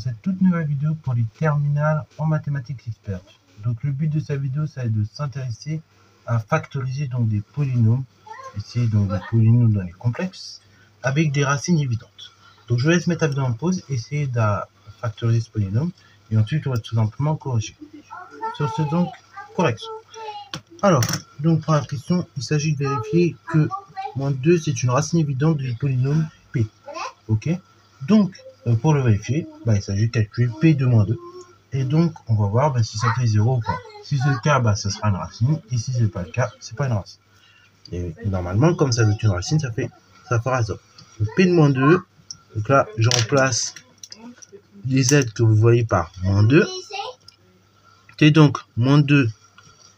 cette toute nouvelle vidéo pour les terminales en mathématiques expertes. Donc le but de cette vidéo, ça va être de s'intéresser à factoriser donc des polynômes, ici donc des polynômes dans les complexes, avec des racines évidentes. Donc je vais laisser mettre la vidéo en pause, essayer de factoriser ce polynôme, et ensuite on va tout simplement corriger. Sur ce donc, correction. Alors, donc pour la question, il s'agit de vérifier que moins 2 c'est une racine évidente du polynôme P. Ok. Donc, pour le vérifier, il s'agit de calculer P de moins 2. Et donc, on va voir si ça fait 0 ou pas. Si c'est le cas, ça sera une racine. Et si ce n'est pas le cas, c'est pas une racine. Et normalement, comme ça doit être une racine, ça fera 0. Donc, P de moins 2. Donc là, je remplace les z que vous voyez par moins 2. C'est donc moins 2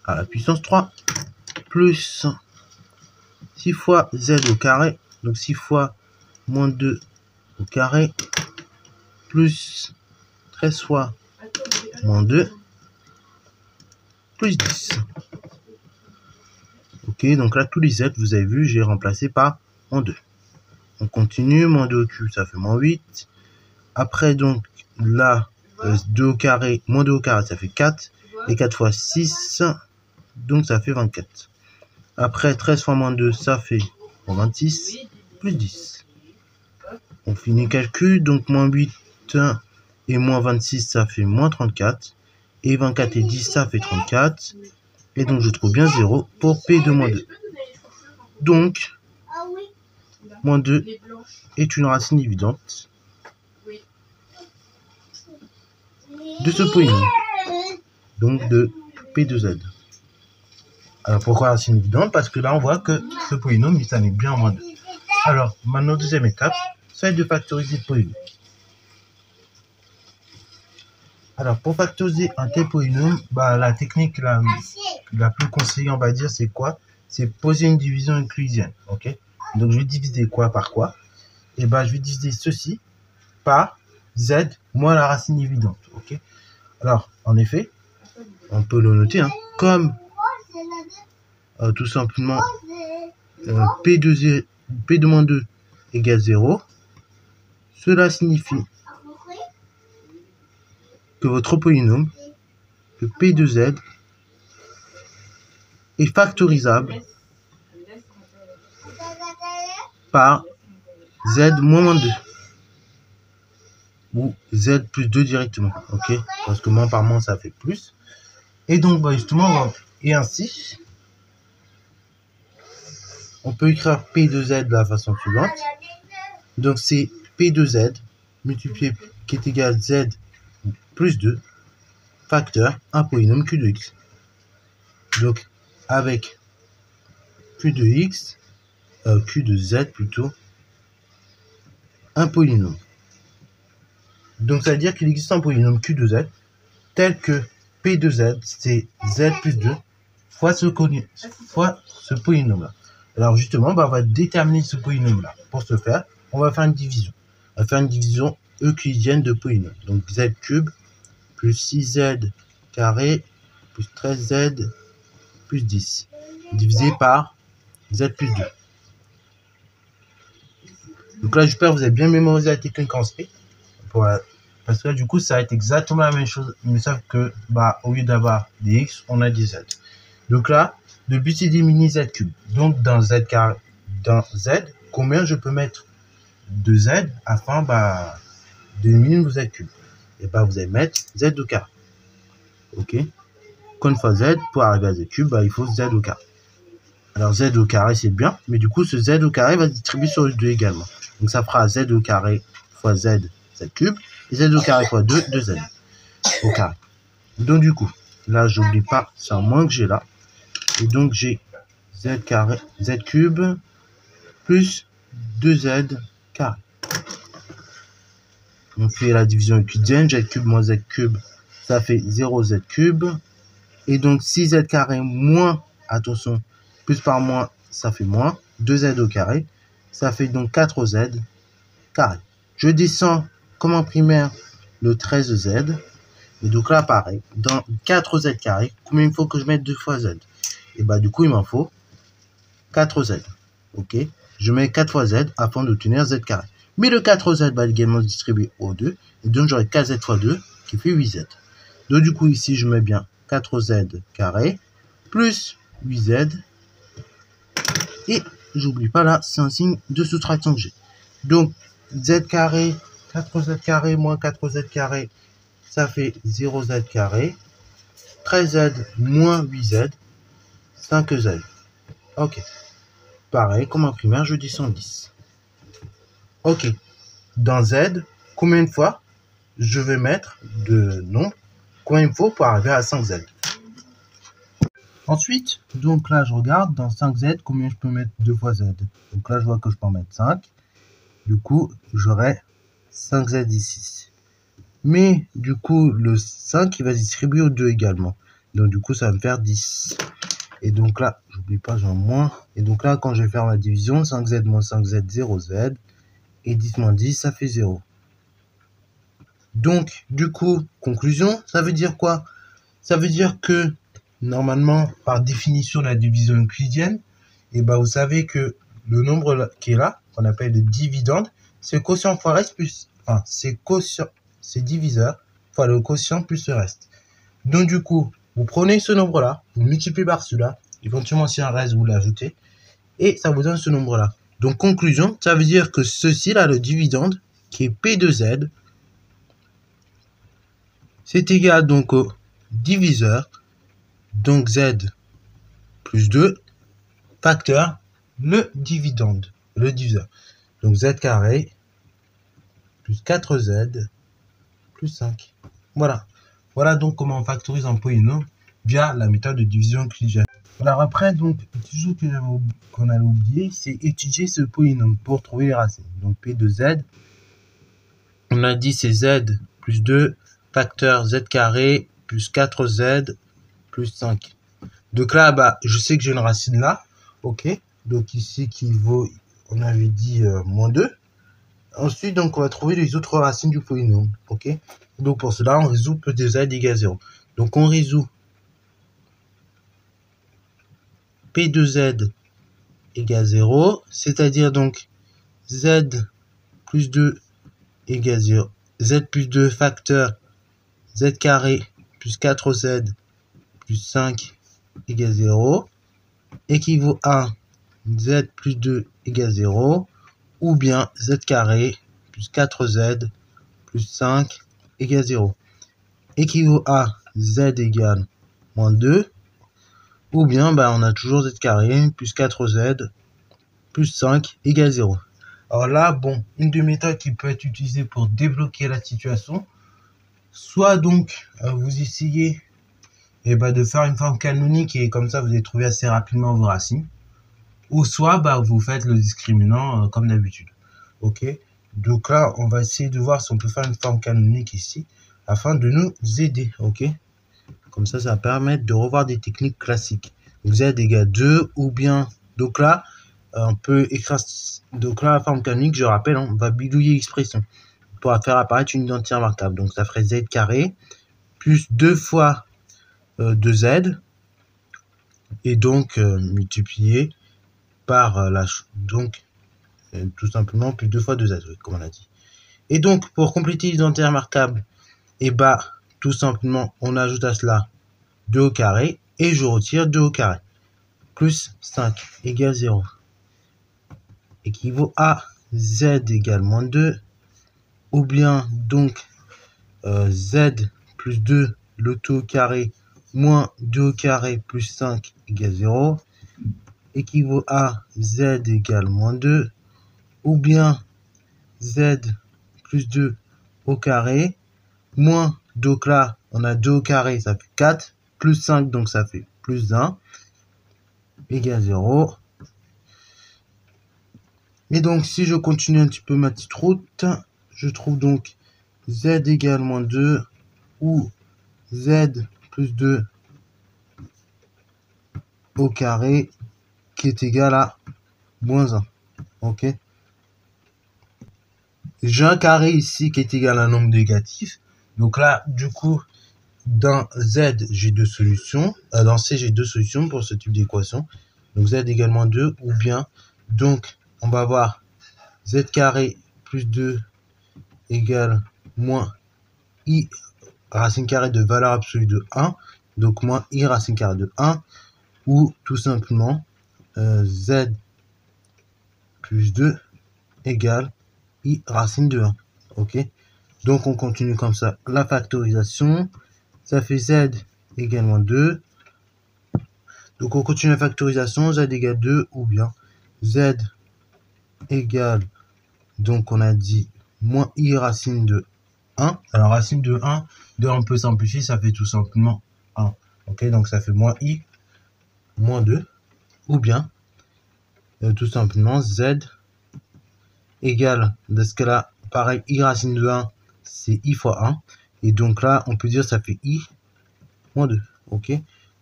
à la puissance 3 plus 6 fois z au carré. Donc 6 fois moins 2 au carré plus 13 fois moins 2 plus 10. Ok, donc là tous les z, vous avez vu, j'ai remplacé par moins 2. On continue, moins 2 au cube, ça fait moins 8. Après donc là, 2 au carré, moins 2 au carré, ça fait 4. Et 4 fois 6, donc ça fait 24. Après 13 fois moins 2, ça fait 26, plus 10. On finit le calcul, donc moins 8 et moins 26, ça fait moins 34. Et 24 et 10, ça fait 34. Et donc je trouve bien 0 pour P de moins 2. Donc, moins 2 est une racine évidente de ce polynôme. Donc de P de Z. Alors pourquoi racine évidente? Parce que là on voit que ce polynôme il s'annule bien en moins 2. Alors maintenant deuxième étape, ça va être de factoriser le polynôme. Alors pour factoriser un tel polynôme, la technique la plus conseillée on va dire c'est quoi? C'est poser une division euclidienne. Ok. Donc je vais diviser quoi par quoi? Et je vais diviser ceci par Z moins la racine évidente. Ok. Alors en effet, on peut le noter comme tout simplement P de moins 2 égale 0. Cela signifie que votre polynôme, que P de Z, est factorisable par Z moins 2. Ou Z plus 2 directement. Ok. Parce que moins par moins, ça fait plus. Et donc, justement, et ainsi, on peut écrire P de Z de la façon suivante. Donc, c'est P de Z multiplié qui est égal à Z plus 2 facteur un polynôme Q de X. Donc, avec Q de X, Q de Z plutôt, un polynôme. Donc, ça veut dire qu'il existe un polynôme Q de Z tel que P de Z, c'est Z plus 2 fois ce polynôme-là. Alors justement, on va déterminer ce polynôme-là. Pour ce faire, on va faire une division. On va faire une division euclidienne de polynôme. Donc Z cube plus 6Z carré plus 13Z plus 10 divisé par Z plus 2. Donc là, j'espère que vous avez bien mémorisé la technique en SP. Parce que là, du coup, ça va être exactement la même chose. Mais sauf que, au lieu d'avoir des X, on a des Z. Donc là, le but, c'est d'éliminer Z cube. Donc, dans Z, combien je peux mettre de Z afin d'éliminer vos Z cube? Et vous allez mettre Z au carré. Ok. Quand une fois Z, pour arriver à Z cube, il faut Z au carré. Alors, Z au carré, c'est bien. Mais du coup, ce Z au carré va se distribuer sur le 2 également. Donc, ça fera Z au carré fois Z cube. Et Z au carré fois 2, 2Z au carré. Donc, du coup, là, j'oublie pas, c'est un moins que j'ai là. Et donc, j'ai Z carré, Z cube plus 2Z carré. On fait la division euclidienne. Z cube moins Z cube, ça fait 0Z cube. Et donc, 6Z carré moins, attention, plus par moins, ça fait moins. 2Z au carré, ça fait donc 4Z carré. Je descends comme en primaire le 13Z. Et donc là, pareil, dans 4Z carré, combien il faut que je mette 2 fois Z? Et du coup, il m'en faut 4Z. Ok. Je mets 4 fois Z afin d'obtenir Z carré. Mais le 4z va également se distribuer au 2. Et donc j'aurai 4z fois 2 qui fait 8z. Donc du coup ici je mets bien 4z carré plus 8z. Et j'oublie pas là, c'est un signe de soustraction que j'ai. Donc z carré, 4z carré moins 4z carré, ça fait 0z carré. 13z moins 8z, 5z. Ok. Pareil, comme en primaire, je dis 110. Ok. Dans z, combien de fois je vais mettre de nombres? Combien il me faut pour arriver à 5z? Ensuite, donc là, je regarde dans 5z, combien je peux mettre 2 fois z. Donc là, je vois que je peux en mettre 5. Du coup, j'aurai 5z ici. Mais du coup, le 5, il va se distribuer au 2 également. Donc du coup, ça va me faire 10. Et donc là, j'oublie pas, j'ai un moins. Et donc là, quand je vais faire ma division, 5z moins 5z, 0z. Et 10 moins 10, ça fait 0. Donc, du coup, conclusion, ça veut dire quoi? Ça veut dire que, normalement, par définition de la division euclidienne, et ben, vous savez que le nombre qui est là, qu'on appelle le dividende, c'est quotient fois reste plus... Enfin, c'est quotient... C'est diviseur fois le quotient plus le reste. Donc du coup, vous prenez ce nombre-là, vous multipliez par celui-là, éventuellement si un reste, vous l'ajoutez, et ça vous donne ce nombre-là. Donc conclusion, ça veut dire que ceci-là, le dividende, qui est P de Z, c'est égal donc au diviseur, donc Z plus 2, facteur, le dividende, le diviseur. Donc Z carré plus 4Z plus 5. Voilà. Voilà donc comment on factorise un polynôme via la méthode de division euclidienne. Alors après, donc, toujours qu'on allait oublier, c'est étudier ce polynôme pour trouver les racines. Donc P de Z, on a dit c'est Z plus 2, facteur Z carré plus 4Z plus 5. Donc là, bah, je sais que j'ai une racine là, ok. Donc ici qui vaut, on avait dit moins 2. Ensuite, donc, on va trouver les autres racines du polynôme, ok. Donc pour cela, on résout P de Z égale 0. Donc on résout P de Z égale 0, c'est-à-dire donc Z plus 2 égale 0. Z plus 2 facteur Z carré plus 4Z plus 5 égale 0 équivaut à Z plus 2 égale 0 ou bien Z carré plus 4Z plus 5 égale 0 équivaut à Z égale moins 2 ou bien bah, on a toujours Z carré plus 4Z plus 5 égale 0. Alors là, bon, une des méthodes qui peut être utilisée pour débloquer la situation, soit donc vous essayez de faire une forme canonique et comme ça vous allez trouver assez rapidement vos racines, ou soit bah, vous faites le discriminant comme d'habitude. Ok, donc là on va essayer de voir si on peut faire une forme canonique ici afin de nous aider. Ok, comme ça va permettre de revoir des techniques classiques. Z égale 2 ou bien, donc là on peut écrire, donc là la forme canonique, je rappelle, on va bidouiller l'expression pour faire apparaître une identité remarquable. Donc ça ferait Z carré plus 2 fois 2Z et donc multiplié par donc tout simplement plus 2 fois 2Z, oui, comme on a dit. Et donc pour compléter l'identité remarquable, et bah tout simplement on ajoute à cela 2 au carré et je retire 2 au carré plus 5 égale 0 équivaut à Z égale moins 2 ou bien donc Z plus 2 le tout au carré moins 2 au carré plus 5 égale 0 équivaut à Z égale moins 2 ou bien Z plus 2 au carré moins, donc là on a 2 au carré, ça fait 4 plus 5, donc ça fait plus 1 égale 0. Et donc si je continue un petit peu ma petite route, je trouve donc Z égale moins 2 ou Z plus 2 au carré qui est égal à moins 1. Ok. J'ai un carré ici qui est égal à un nombre négatif. Donc là, du coup, dans Z, j'ai deux solutions. Dans C, j'ai deux solutions pour ce type d'équation. Donc Z égale moins 2 ou bien, donc, on va avoir Z carré plus 2 égale moins I racine carrée de valeur absolue de 1, donc moins I racine carrée de 1, ou tout simplement Z plus 2 égale I racine de 1. Ok, donc on continue comme ça la factorisation. Ça fait Z égale moins 2. Donc on continue la factorisation. Z égale 2 ou bien Z égale, donc on a dit moins I racine de 1. Alors racine de 1, on peut simplifier, ça fait tout simplement 1. Ok, donc ça fait moins I moins 2. Ou bien tout simplement Z égale, dans ce cas-là, pareil, I racine de 1, c'est I fois 1. Et donc là, on peut dire ça fait I moins 2. Ok,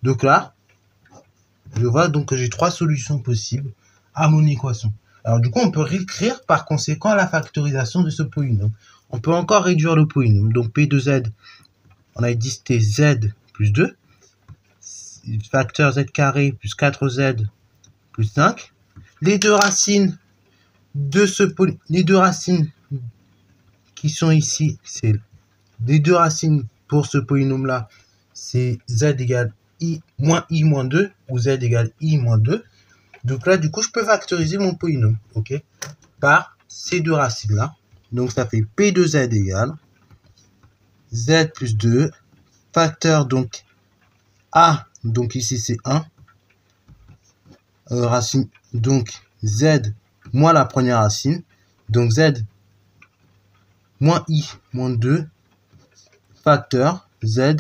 donc là, je vois donc que j'ai 3 solutions possibles à mon équation. Alors du coup, on peut réécrire par conséquent la factorisation de ce polynôme. On peut encore réduire le polynôme. Donc P de Z, on a dit c'était Z plus 2. Facteur Z carré plus 4Z plus 5. Les deux racines de ce polynôme, les deux racines qui sont ici, c'est les deux racines pour ce polynôme là, c'est Z égale I moins 2 ou Z égale I moins 2. Donc là, du coup, je peux factoriser mon polynôme, ok, par ces deux racines là. Donc ça fait P de Z égale Z plus 2, facteur donc A, donc ici c'est 1, racine, donc Z moins la première racine, donc Z moins I moins 2, facteur Z,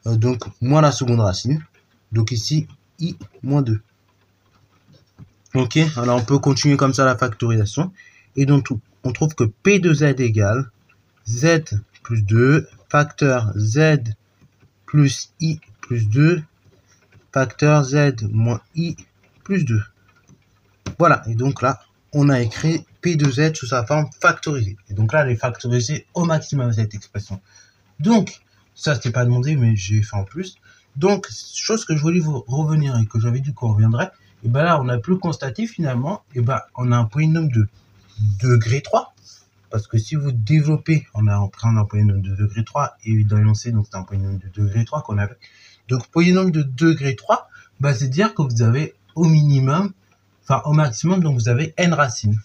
donc moins la seconde racine, donc ici I moins 2. Ok, alors on peut continuer comme ça la factorisation, et donc on trouve que P de Z égale Z plus 2, facteur Z plus I plus 2, facteur Z moins I plus 2. Voilà, et donc là, on a écrit P de Z sous sa forme factorisée. Et donc là, elle est factorisée au maximum cette expression. Donc, ça c'était pas demandé, mais j'ai fait en plus. Donc, chose que je voulais vous revenir et que j'avais dit qu'on reviendrait, et ben là, on a pu constater finalement, et ben on a un polynôme de degré 3. Parce que si vous développez, on a un polynôme de degré 3, et dans l'énoncé, donc c'est un polynôme de degré 3 qu'on avait. Donc, polynôme de degré 3, bah, c'est dire que vous avez au minimum, enfin au maximum, donc vous avez n racines.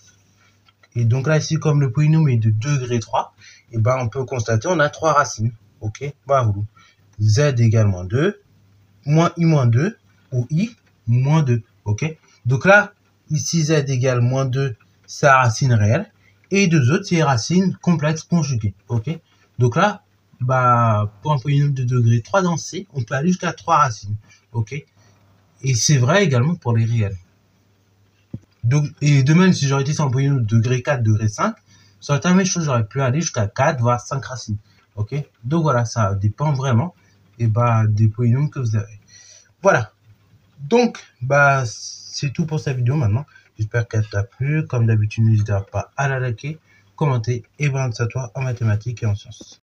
Et donc là, ici, comme le polynôme est de degré 3, et ben on peut constater on a 3 racines. Ok, bravo. Z égale moins 2, moins I moins 2, ou I moins 2. Ok, donc là, ici, Z égale moins 2, c'est la racine réelle. Et deux autres, c'est les racines complexes conjuguées. Ok, donc là, bah, pour un polynôme de degré 3 dans C, on peut aller jusqu'à 3 racines. Ok, et c'est vrai également pour les réels. Donc, et de même, si j'aurais été sur un polynôme de degré 4, degré 5, sur la même chose, j'aurais pu aller jusqu'à 4, voire 5 racines. Ok, donc voilà, ça dépend vraiment et bah, des polynômes que vous avez. Voilà, donc bah, c'est tout pour cette vidéo maintenant. J'espère qu'elle t'a plu. Comme d'habitude, n'hésite pas à la liker, commenter et bonne à toi en mathématiques et en sciences.